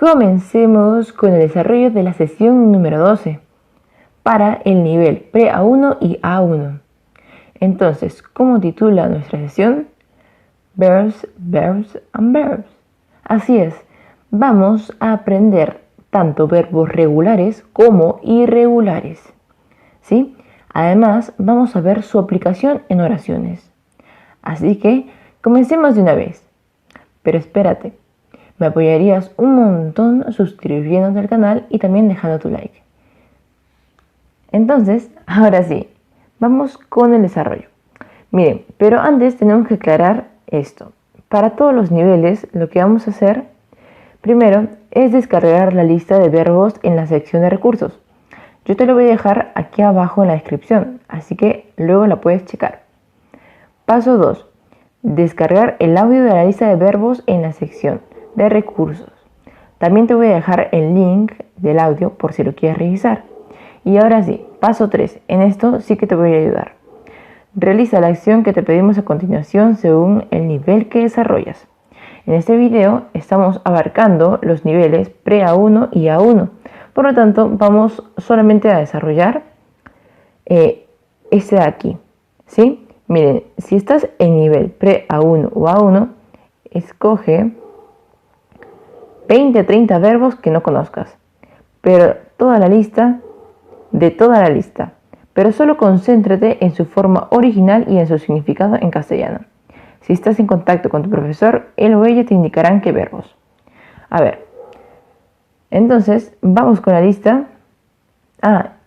Comencemos con el desarrollo de la sesión número 12 para el nivel pre-A1 y A1. Entonces, ¿cómo titula nuestra sesión? Verbs, Verbs and Verbs. Así es, vamos a aprender tanto verbos regulares como irregulares. ¿Sí? Además, vamos a ver su aplicación en oraciones. Así que, comencemos de una vez. Pero espérate, me apoyarías un montón suscribiéndote al canal y también dejando tu like. Entonces, ahora sí, vamos con el desarrollo. Miren, pero antes tenemos que aclarar esto. Para todos los niveles, lo que vamos a hacer primero es descargar la lista de verbos en la sección de recursos. Yo te lo voy a dejar aquí abajo en la descripción, así que luego la puedes checar. Paso 2. Descargar el audio de la lista de verbos en la sección de recursos. También te voy a dejar el link del audio por si lo quieres revisar. Y ahora sí, paso 3. En esto sí que te voy a ayudar. Realiza la acción que te pedimos a continuación según el nivel que desarrollas. En este video estamos abarcando los niveles pre-A1 y A1. Por lo tanto, vamos solamente a desarrollar este de aquí. ¿Sí? Miren, si estás en nivel pre-A1 o A1, escoge 20 a 30 verbos que no conozcas. Pero toda la lista, pero solo concéntrate en su forma original y en su significado en castellano. Si estás en contacto con tu profesor, él o ella te indicarán qué verbos. A ver, entonces vamos con la lista.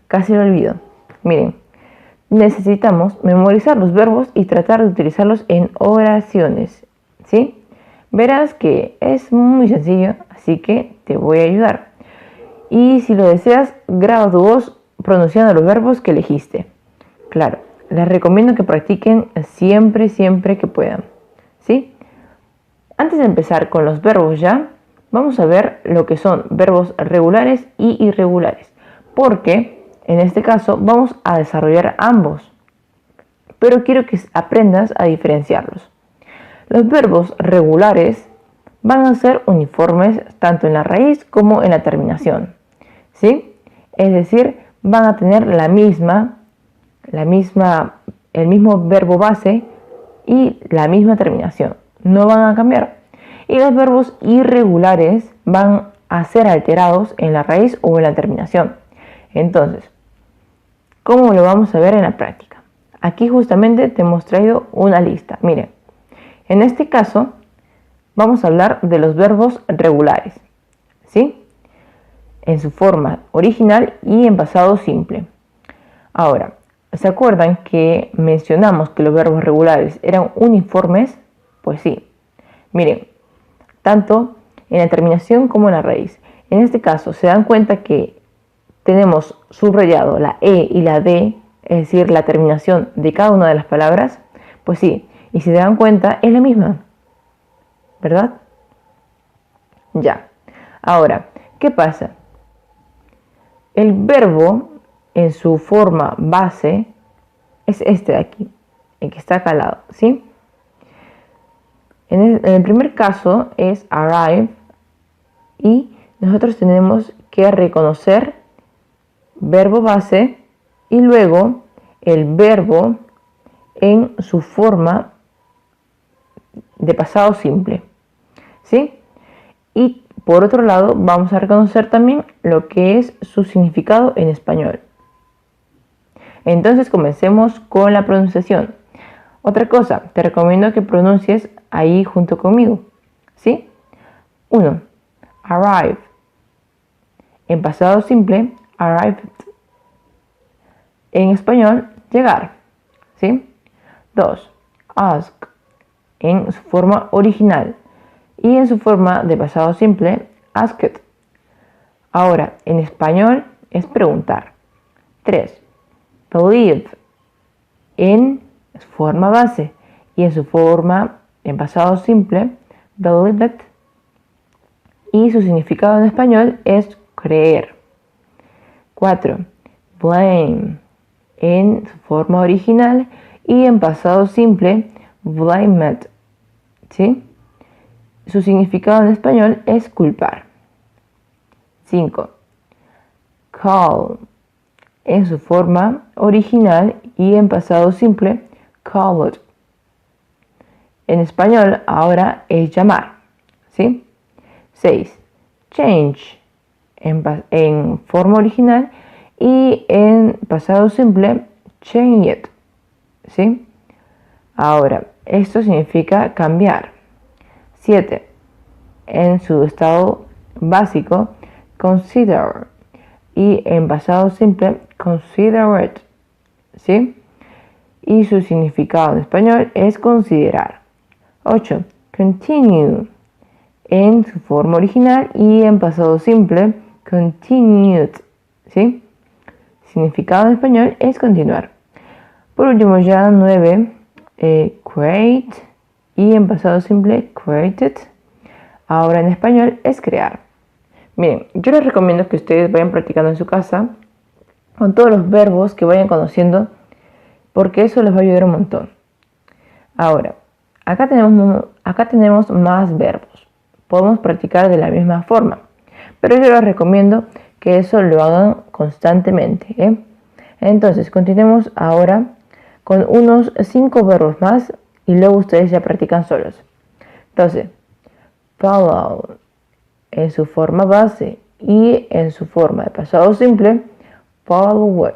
Casi lo olvido. Miren, necesitamos memorizar los verbos y tratar de utilizarlos en oraciones. ¿Sí? Verás que es muy sencillo, así que te voy a ayudar. Y si lo deseas, graba tu voz pronunciando los verbos que elegiste. Claro, les recomiendo que practiquen siempre que puedan. ¿Sí? Antes de empezar con los verbos ya, vamos a ver lo que son verbos regulares y irregulares. Porque en este caso vamos a desarrollar ambos. Pero quiero que aprendas a diferenciarlos. Los verbos regulares van a ser uniformes tanto en la raíz como en la terminación. ¿Sí? Es decir, van a tener el mismo verbo base y la misma terminación. No van a cambiar. Y los verbos irregulares van a ser alterados en la raíz o en la terminación. Entonces, ¿cómo lo vamos a ver en la práctica? Aquí justamente te hemos traído una lista. Miren, en este caso vamos a hablar de los verbos regulares. ¿Sí? En su forma original y en pasado simple. Ahora, ¿se acuerdan que mencionamos que los verbos regulares eran uniformes? Pues sí. Miren, tanto en la terminación como en la raíz. En este caso, ¿se dan cuenta que tenemos subrayado la E y la D, es decir, la terminación de cada una de las palabras? Pues sí, y si se dan cuenta, es la misma, ¿verdad? Ya. Ahora, ¿qué pasa? El verbo en su forma base es este de aquí, el que está acá al lado, ¿sí? En el primer caso es arrive y nosotros tenemos que reconocer verbo base y luego el verbo en su forma de pasado simple, ¿sí? Y por otro lado vamos a reconocer también lo que es su significado en español. Entonces comencemos con la pronunciación. Otra cosa, te recomiendo que pronuncies ahí junto conmigo, ¿sí? 1. Arrive. En pasado simple, arrived. En español, llegar, ¿sí? 2. Ask. En su forma original. Y en su forma de pasado simple, asked. Ahora, en español es preguntar. 3. Believe. En su forma base y en su forma en pasado simple, believed. Y su significado en español es creer. 4. Blame. En su forma original y en pasado simple, blamed. ¿Sí? Su significado en español es culpar. 5. Call en su forma original y en pasado simple, called. En español ahora es llamar, ¿sí? 6. Change en forma original y en pasado simple, changed, ¿sí? Ahora, esto significa cambiar. 7. En su estado básico, consider. Y en pasado simple, considerate, ¿sí? Y su significado en español es considerar. 8. Continue. En su forma original y en pasado simple, continued, ¿sí? Significado en español es continuar. Por último, ya 9. Create. Y en pasado simple, created. Ahora en español es crear. Miren, yo les recomiendo que ustedes vayan practicando en su casa con todos los verbos que vayan conociendo, porque eso les va a ayudar un montón. Ahora, acá tenemos más verbos. Podemos practicar de la misma forma, pero yo les recomiendo que eso lo hagan constantemente, ¿eh? Entonces, continuemos ahora con unos 5 verbos más y luego ustedes ya practican solos. Entonces, follow en su forma base y en su forma de pasado simple, followed,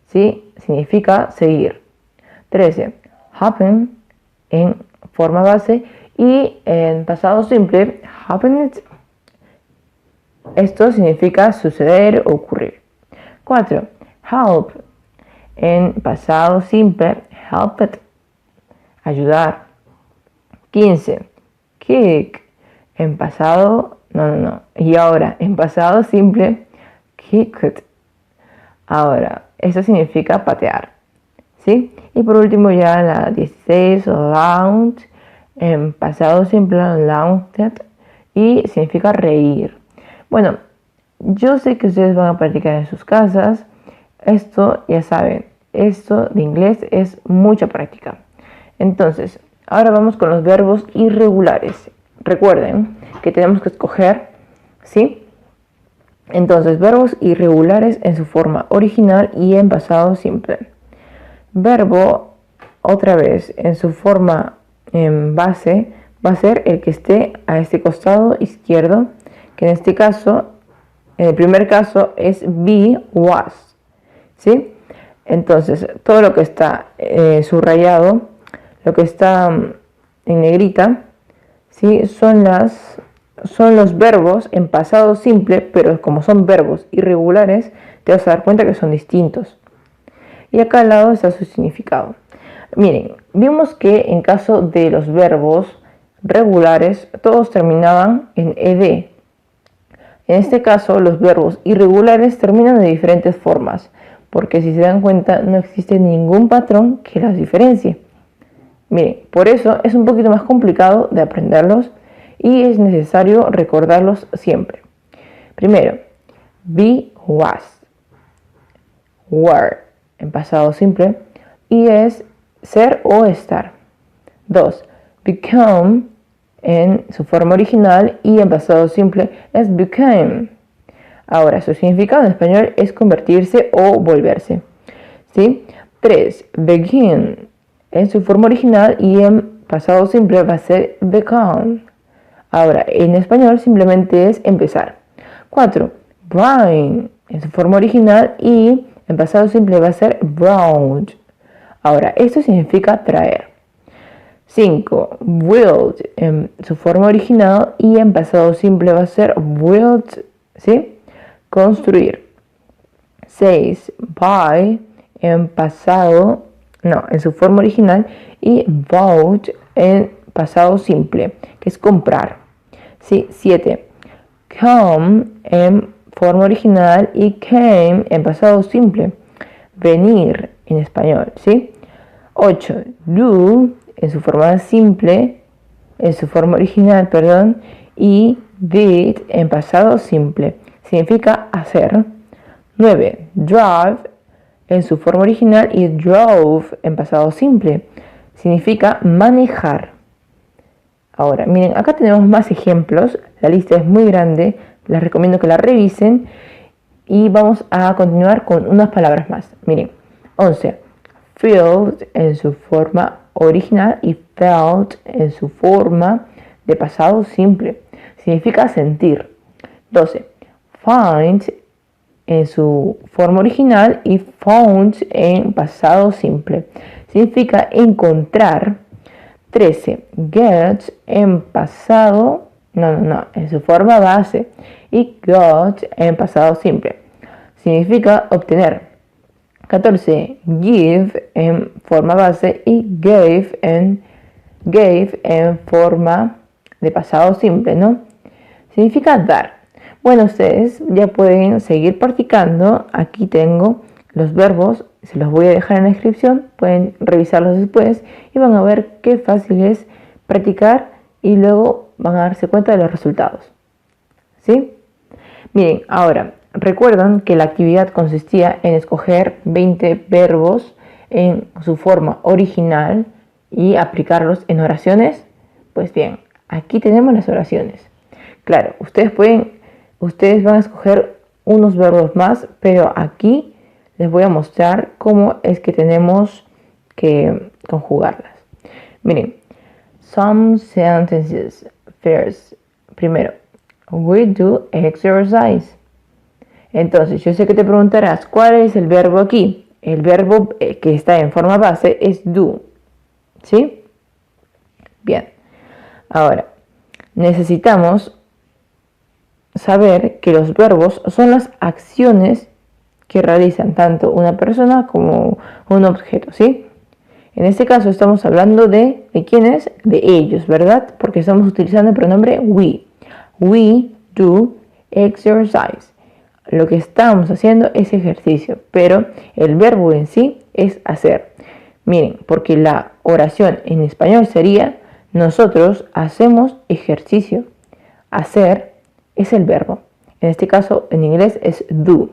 ¿sí? Significa seguir. 13. Happen en forma base y en pasado simple, happened. Esto significa suceder o ocurrir. 4. Help en pasado simple, helped, ayudar. 15. Kick en pasado, y ahora en pasado simple, kicked. Ahora, eso significa patear, ¿sí? Y por último ya la 16, laugh, en pasado simple, laughed, y significa reír. Bueno, yo sé que ustedes van a practicar en sus casas. Esto, ya saben, esto de inglés es mucha práctica. Entonces, ahora vamos con los verbos irregulares. Recuerden que tenemos que escoger, ¿sí? Entonces, verbos irregulares en su forma original y en pasado simple. Verbo, otra vez, en su forma en base, va a ser el que esté a este costado izquierdo, que en este caso, en el primer caso, es be, was, ¿sí? Entonces, todo lo que está subrayado, lo que está en negrita, ¿sí? Son los verbos en pasado simple, pero como son verbos irregulares, te vas a dar cuenta que son distintos. Y acá al lado está su significado. Miren, vimos que en caso de los verbos regulares, todos terminaban en ed. En este caso, los verbos irregulares terminan de diferentes formas, porque si se dan cuenta, no existe ningún patrón que los diferencie. Miren, por eso es un poquito más complicado de aprenderlos y es necesario recordarlos siempre. Primero, be, was, were, en pasado simple, y es ser o estar. 2. Become, en su forma original y en pasado simple, es became. Ahora, su significado en español es convertirse o volverse, ¿sí? 3. Begin, en su forma original y en pasado simple va a ser began. Ahora, en español simplemente es empezar. 4. Bring, en su forma original y en pasado simple va a ser brought. Ahora, esto significa traer. 5. Build, en su forma original y en pasado simple va a ser built, ¿sí? Construir. 6. Buy, en su forma original y bought en pasado simple, que es comprar, ¿sí? 7. Come en forma original y came en pasado simple, venir en español, ¿sí? 8. Do en su forma simple, en su forma original, perdón, y did en pasado simple, significa hacer. 9. Drive en su forma original y drove en pasado simple, significa manejar. Ahora, miren, acá tenemos más ejemplos, la lista es muy grande, Les recomiendo que la revisen y vamos a continuar con unas palabras más. Miren, 11. Filled en su forma original y felt en su forma de pasado simple. Significa sentir. 12. Find en su forma original y found en pasado simple. Significa encontrar. 13. Get en pasado, en su forma base y got en pasado simple. Significa obtener. 14. Give en forma base y gave en forma de pasado simple, ¿no? Significa dar. Bueno, ustedes ya pueden seguir practicando. Aquí tengo los verbos, se los voy a dejar en la descripción, pueden revisarlos después y van a ver qué fácil es practicar y luego van a darse cuenta de los resultados. ¿Sí? Miren, ahora, recuerdan que la actividad consistía en escoger 20 verbos en su forma original y aplicarlos en oraciones. Pues bien, aquí tenemos las oraciones. Claro, ustedes van a escoger unos verbos más, pero aquí les voy a mostrar cómo es que tenemos que conjugarlas. Miren, some sentences. First, primero, we do exercise. Entonces, yo sé que te preguntarás, ¿cuál es el verbo aquí? El verbo que está en forma base es do. ¿Sí? Bien. Ahora, necesitamos saber que los verbos son las acciones que realizan tanto una persona como un objeto, ¿sí? En este caso estamos hablando ¿de quiénes? De ellos, ¿verdad? Porque estamos utilizando el pronombre we. We do exercise. Lo que estamos haciendo es ejercicio, pero el verbo en sí es hacer. Miren, porque la oración en español sería nosotros hacemos ejercicio. Hacer es el verbo. En este caso, en inglés es do.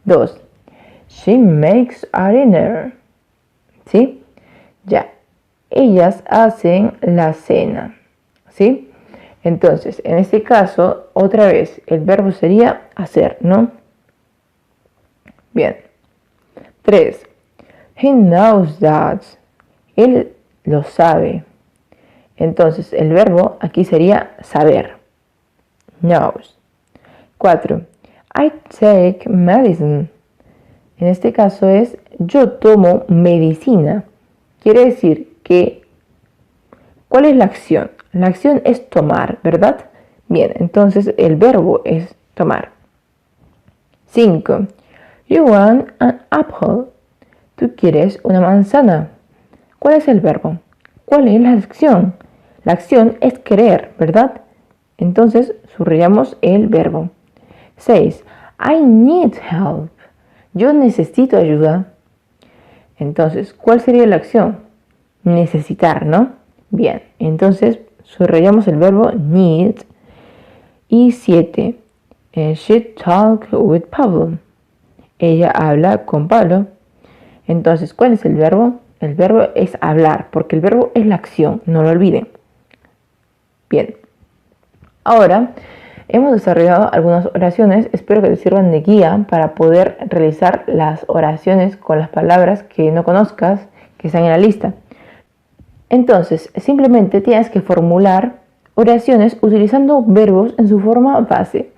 2. She makes a dinner. ¿Sí? Ya. Ellas hacen la cena. ¿Sí? Entonces, en este caso, otra vez, el verbo sería hacer, ¿no? Bien. 3. He knows that. Él lo sabe. Entonces, el verbo aquí sería saber. Knows. 4. I take medicine. En este caso es yo tomo medicina. Quiere decir que ¿cuál es la acción? La acción es tomar, ¿verdad? Bien, entonces el verbo es tomar. 5. You want an apple. Tú quieres una manzana. ¿Cuál es el verbo? ¿Cuál es la acción? La acción es querer, ¿verdad? Entonces subrayamos el verbo. 6. I need help. Yo necesito ayuda. Entonces, ¿cuál sería la acción? Necesitar, ¿no? Bien, entonces subrayamos el verbo need. Y 7. She talked with Pablo. Ella habla con Pablo. Entonces, ¿cuál es el verbo? El verbo es hablar, porque el verbo es la acción, no lo olviden. Bien. Ahora, hemos desarrollado algunas oraciones, espero que te sirvan de guía para poder realizar las oraciones con las palabras que no conozcas, que están en la lista. Entonces, simplemente tienes que formular oraciones utilizando verbos en su forma base.